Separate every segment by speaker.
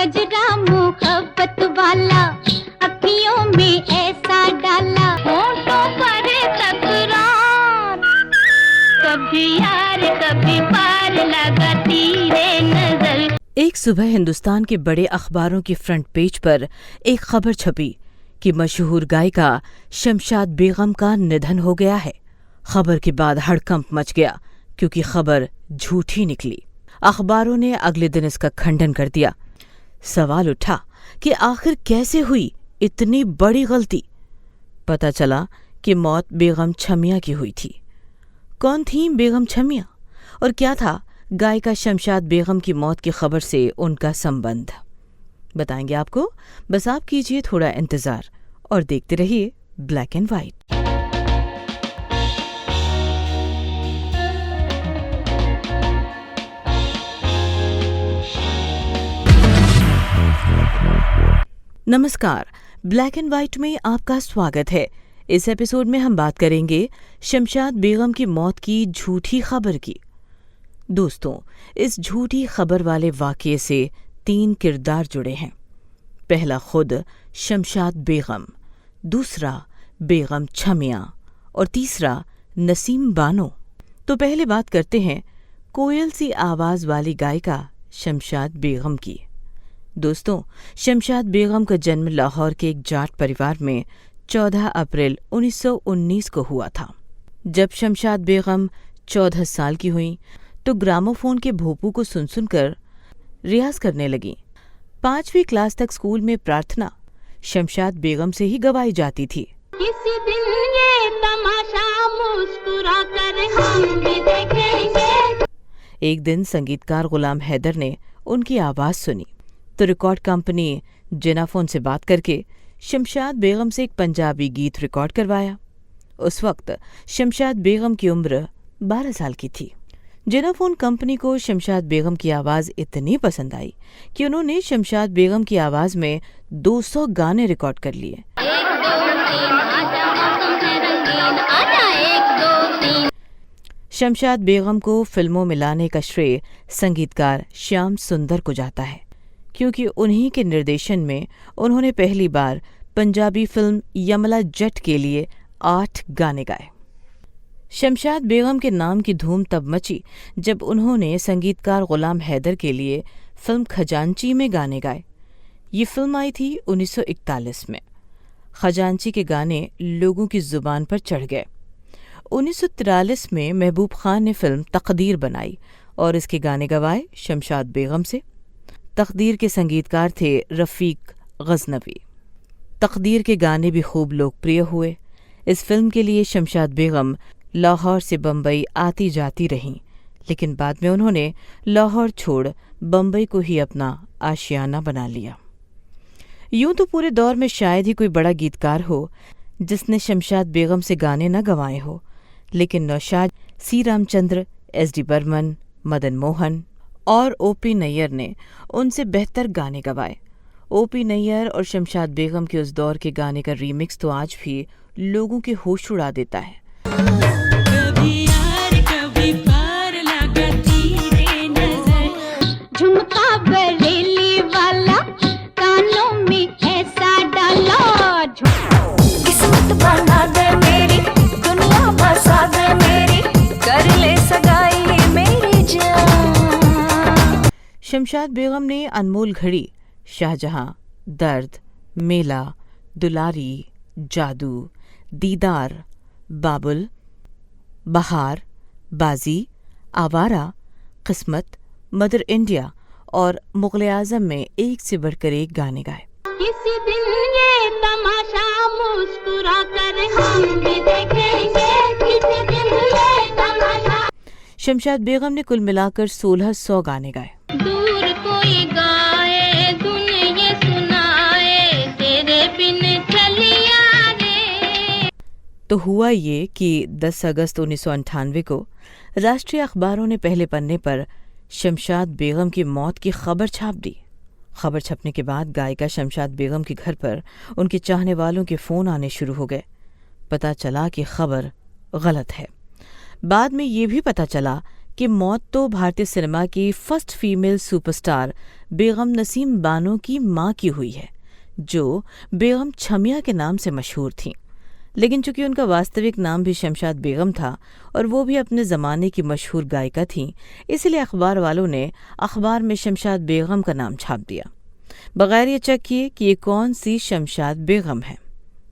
Speaker 1: कजरा मोहब्बत वाला, अखियों में ऐसा डाला, होठों पर तकरार, कभी यार कभी पार लगाती रे नजर।
Speaker 2: एक सुबह हिंदुस्तान के बड़े अखबारों की फ्रंट पेज पर एक खबर छपी कि मशहूर गायिका शमशाद बेगम का निधन हो गया है। खबर के बाद हड़कंप मच गया क्योंकि खबर झूठी निकली। अखबारों ने अगले दिन इसका खंडन कर दिया। सवाल उठा कि आखिर कैसे हुई इतनी बड़ी गलती। पता चला कि मौत बेगम छमिया की हुई थी। कौन थी बेगम छमिया और क्या था गायिका शमशाद बेगम की मौत की खबर से उनका संबंध, बताएंगे आपको। बस आप कीजिए थोड़ा इंतजार और देखते रहिए ब्लैक एंड व्हाइट। नमस्कार, ब्लैक एंड व्हाइट में आपका स्वागत है। इस एपिसोड में हम बात करेंगे शमशाद बेगम की मौत की झूठी खबर की। दोस्तों, इस झूठी खबर वाले वाकये से 3 किरदार जुड़े हैं। पहला खुद शमशाद बेगम, दूसरा बेगम छमिया और तीसरा नसीम बानो। तो पहले बात करते हैं कोयल सी आवाज वाली गायिका शमशाद बेगम की। दोस्तों, शमशाद बेगम का जन्म लाहौर के एक जाट परिवार में 14 अप्रैल 1919 को हुआ था। जब शमशाद बेगम 14 साल की हुई तो ग्रामोफोन के भोपू को सुन सुनकर रियाज करने लगी। 5वीं क्लास तक स्कूल में प्रार्थना शमशाद बेगम से ही गवाई जाती थी।
Speaker 1: किसी दिन ये तमाशा मुस्कुरा कर हम भी देखेंगे।
Speaker 2: एक दिन संगीतकार गुलाम हैदर ने उनकी आवाज सुनी तो रिकॉर्ड कंपनी जेनाफोन से बात करके शमशाद बेगम से एक पंजाबी गीत रिकॉर्ड करवाया। उस वक्त शमशाद बेगम की उम्र 12 साल की थी। जेनाफोन कंपनी को शमशाद बेगम की आवाज इतनी पसंद आई कि उन्होंने शमशाद बेगम की आवाज में 200 गाने रिकॉर्ड कर लिए। शमशाद बेगम को फिल्मों में लाने का श्रेय संगीतकार श्याम सुंदर को जाता है, क्योंकि उन्हीं के निर्देशन में उन्होंने पहली बार पंजाबी फिल्म यमला जट के लिए 8 गाने गाए। शमशाद बेगम के नाम की धूम तब मची जब उन्होंने संगीतकार गुलाम हैदर के लिए फिल्म खजांची में गाने गाए। ये फिल्म आई थी 1941 में। खजांची के गाने लोगों की जुबान पर चढ़ गए। 1943 में महबूब खान ने फिल्म तकदीर बनाई और इसके गाने गवाए शमशाद बेगम से। तकदीर के संगीतकार थे रफ़ीक गज़नवी। तकदीर के गाने भी खूब लोकप्रिय हुए। इस फिल्म के लिए शमशाद बेगम लाहौर से बम्बई आती जाती रहीं, लेकिन बाद में उन्होंने लाहौर छोड़ बम्बई को ही अपना आशियाना बना लिया। यूं तो पूरे दौर में शायद ही कोई बड़ा गीतकार हो जिसने शमशाद बेगम से गाने न गंवाए हो, लेकिन नौशाद, सी रामचंद्र, एस.डी. बर्मन, मदन मोहन और ओ.पी. नैयर ने उनसे बेहतर गाने गवाए। ओ.पी. नैयर और शमशाद बेगम के उस दौर के गाने का रीमिक्स तो आज भी लोगों के होश उड़ा देता है।
Speaker 1: कभी यार कभी पार लगाती रे नजर, झुमका बरेली वाला, कानों में ऐसा डाला, किस्मत बना दे मेरी, दुनिया बसा दे मेरी, कर ले सगाई मेरी जान।
Speaker 2: शमशाद बेगम ने अनमोल घड़ी, शाहजहां, दर्द, मेला, दुलारी, जादू, दीदार, बाबुल, बहार, बाजी, आवारा, किस्मत, मदर इंडिया और मुग़ल आज़म में एक से बढ़कर एक गाने गाए।
Speaker 1: किसी दिन ये तमाशा मुस्कुरा कर हम भी देखेंगे, किसी दिन ये तमाशा।
Speaker 2: शमशाद बेगम ने कुल मिलाकर 1600 गाने गाए।
Speaker 1: दूर कोई गाए धुन ये सुनाए, तेरे बिन चलिया रे।
Speaker 2: तो हुआ ये कि 10 अगस्त 1998 को राष्ट्रीय अखबारों ने पहले पन्ने पर शमशाद बेगम की मौत की खबर छाप दी। खबर छपने के बाद गायिका शमशाद बेगम के घर पर उनके चाहने वालों के फ़ोन आने शुरू हो गए। पता चला कि खबर गलत है। बाद में ये भी पता चला कि मौत तो भारतीय सिनेमा की फर्स्ट फीमेल सुपरस्टार बेगम नसीम बानो की मां की हुई है, जो बेगम छमिया के नाम से मशहूर थीं। लेकिन चूंकि उनका वास्तविक नाम भी शमशाद बेगम था और वो भी अपने ज़माने की मशहूर गायिका थीं, इसलिए अखबार वालों ने अखबार में शमशाद बेगम का नाम छाप दिया, बगैर ये चेक किए कि ये कौन सी शमशाद बेगम है।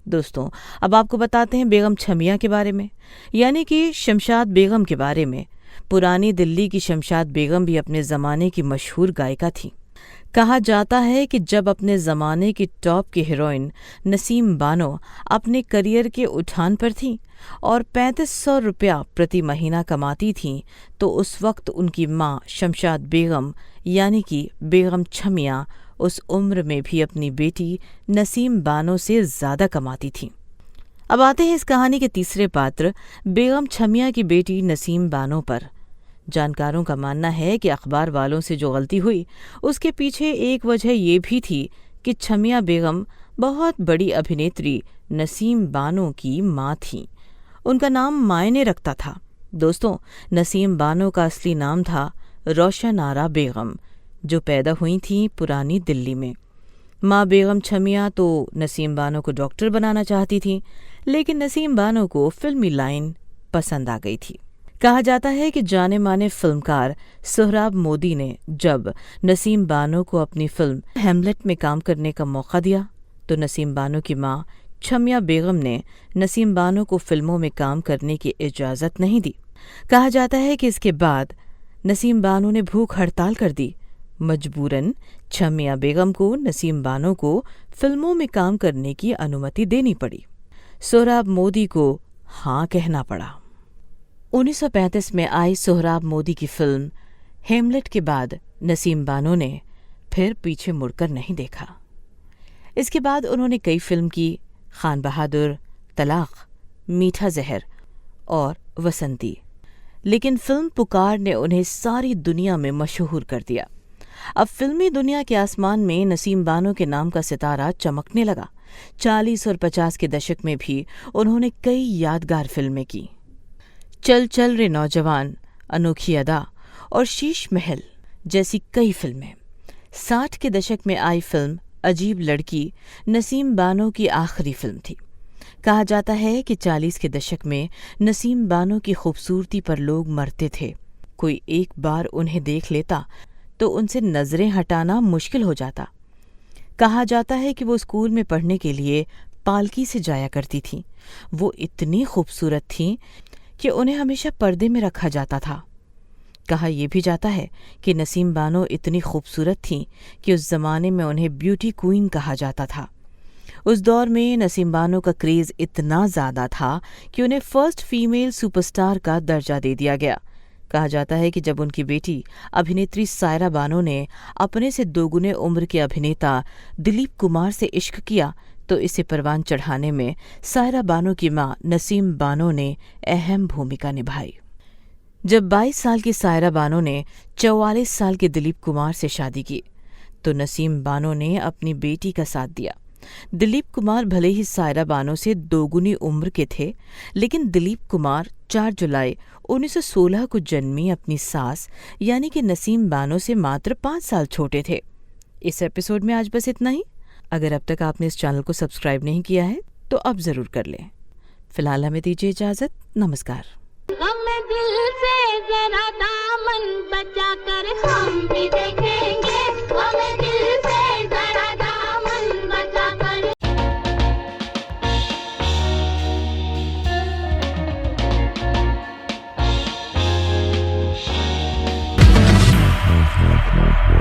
Speaker 2: दोस्तों, अब आपको बताते हैं बेगम छमिया के बारे में, यानी कि शमशाद बेगम के बारे में। पुरानी दिल्ली की शमशाद बेगम भी अपने ज़माने की मशहूर गायिका थी। कहा जाता है कि जब अपने ज़माने की टॉप की हीरोइन नसीम बानो अपने करियर के उठान पर थीं और 3500 रुपया प्रति महीना कमाती थीं, तो उस वक्त उनकी मां शमशाद बेगम यानी कि बेगम छमिया उस उम्र में भी अपनी बेटी नसीम बानो से ज़्यादा कमाती थीं। अब आते हैं इस कहानी के तीसरे पात्र बेगम छमिया की बेटी नसीम बानो पर। जानकारों का मानना है कि अखबार वालों से जो गलती हुई उसके पीछे एक वजह ये भी थी कि छमिया बेगम बहुत बड़ी अभिनेत्री नसीम बानो की मां थीं। उनका नाम मायने रखता था। दोस्तों, नसीम बानो का असली नाम था रोशन आरा बेगम, जो पैदा हुई थीं पुरानी दिल्ली में। माँ बेगम छमिया तो नसीम बानो को डॉक्टर बनाना चाहती थीं, लेकिन नसीम बानो को फिल्मी लाइन पसंद आ गई थी। कहा जाता है कि जाने माने फिल्मकार सोहराब मोदी ने जब नसीम बानो को अपनी फिल्म हेमलेट में काम करने का मौका दिया, तो नसीम बानो की मां छमिया बेगम ने नसीम बानो को फिल्मों में काम करने की इजाज़त नहीं दी। कहा जाता है कि इसके बाद नसीम बानो ने भूख हड़ताल कर दी। मजबूरन छमिया बेगम को नसीम बानो को फिल्मों में काम करने की अनुमति देनी पड़ी। सोहराब मोदी को हाँ कहना पड़ा। 1935 में आई सोहराब मोदी की फिल्म हेमलेट के बाद नसीम बानो ने फिर पीछे मुड़कर नहीं देखा। इसके बाद उन्होंने कई फिल्म की, खान बहादुर, तलाक, मीठा जहर और वसंती। लेकिन फिल्म पुकार ने उन्हें सारी दुनिया में मशहूर कर दिया। अब फिल्मी दुनिया के आसमान में नसीम बानो के नाम का सितारा चमकने लगा। 40 और 50 के दशक में भी उन्होंने कई यादगार फिल्में की। चल चल रे नौजवान, अनोखी अदा और शीश महल जैसी कई फिल्में। 60 के दशक में आई फिल्म अजीब लड़की नसीम बानो की आखिरी फिल्म थी। कहा जाता है कि 40 के दशक में नसीम बानो की खूबसूरती पर लोग मरते थे। कोई एक बार उन्हें देख लेता तो उनसे नजरें हटाना मुश्किल हो जाता। कहा जाता है कि वो स्कूल में पढ़ने के लिए पालकी से जाया करती थीं। वो इतनी खूबसूरत थीं कि उन्हें हमेशा पर्दे में रखा जाता था। कहा यह भी जाता है कि नसीम बानो इतनी खूबसूरत थीं कि उस जमाने में उन्हें ब्यूटी क्वीन कहा जाता था। उस दौर में नसीम बानो का क्रेज इतना ज्यादा था कि उन्हें फर्स्ट फीमेल सुपरस्टार का दर्जा दे दिया गया। कहा जाता है कि जब उनकी बेटी अभिनेत्री सायरा बानो ने अपने से दोगुने उम्र के अभिनेता दिलीप कुमार से इश्क किया, तो इसे परवान चढ़ाने में सायरा बानो की मां नसीम बानो ने अहम भूमिका निभाई। जब 22 साल की सायरा बानो ने 44 साल के दिलीप कुमार से शादी की, तो नसीम बानो ने अपनी बेटी का साथ दिया। दिलीप कुमार भले ही सायरा बानो से दोगुनी उम्र के थे, लेकिन दिलीप कुमार 4 जुलाई 1916 को जन्मी अपनी सास यानी कि नसीम बानो से मात्र 5 साल छोटे थे। इस एपिसोड में आज बस इतना ही। अगर अब तक आपने इस चैनल को सब्सक्राइब नहीं किया है तो अब जरूर कर लें। फिलहाल हमें दीजिए इजाजत। नमस्कार।
Speaker 1: गम दिल से जरा दामन बचा कर हम भी देखेंगे।